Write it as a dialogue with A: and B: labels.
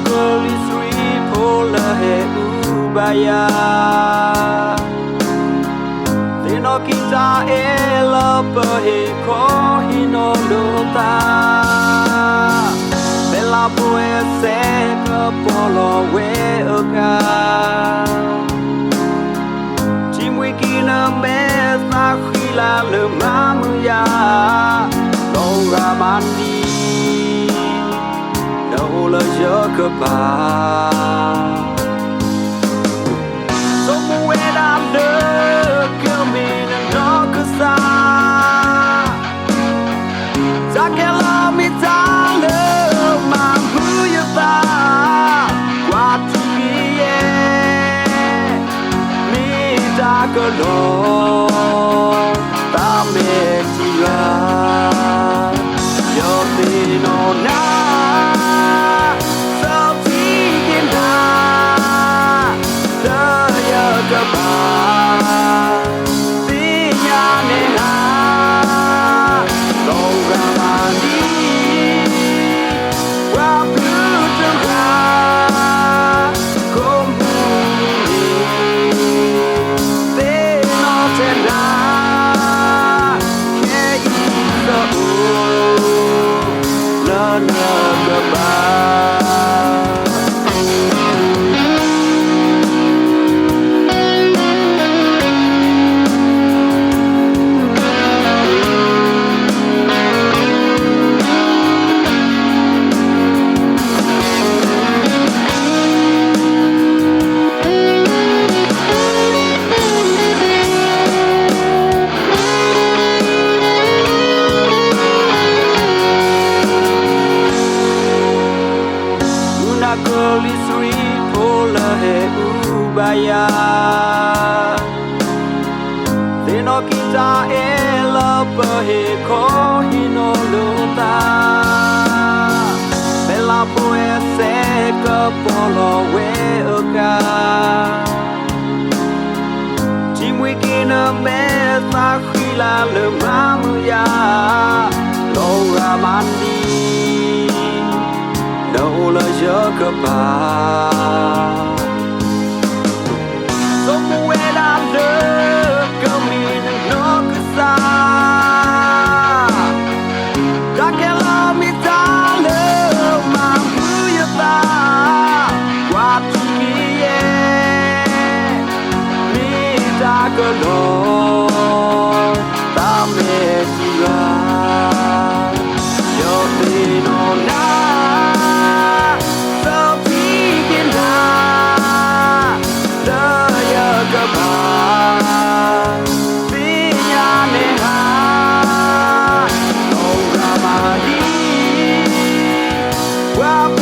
A: Goli Sri Pola He Ubaya Tino Kita Ela Pahe Kohino Lota Bella Poe Seka Polo We Oka Chimwikina Mesa Khila Le Mamuya Longa Mandi Ola Jacoba Somewhere I look coming and knock us out Takela mi tala mambu yata Watukiye Mi takalo Tametira Yotino na Goli Sri Pola He Ubaya Tino Kita Ela Pahe Kohino Lota Bella Poe Seka Polo We Oka Chimwikina Mesa Khila Le Mamuya Longa Mandi Ola Jacoba Somewhere I look coming and knock us out Takela mi tala mambu yata Watukiye Mi takalo Tametira Yotino na Wow,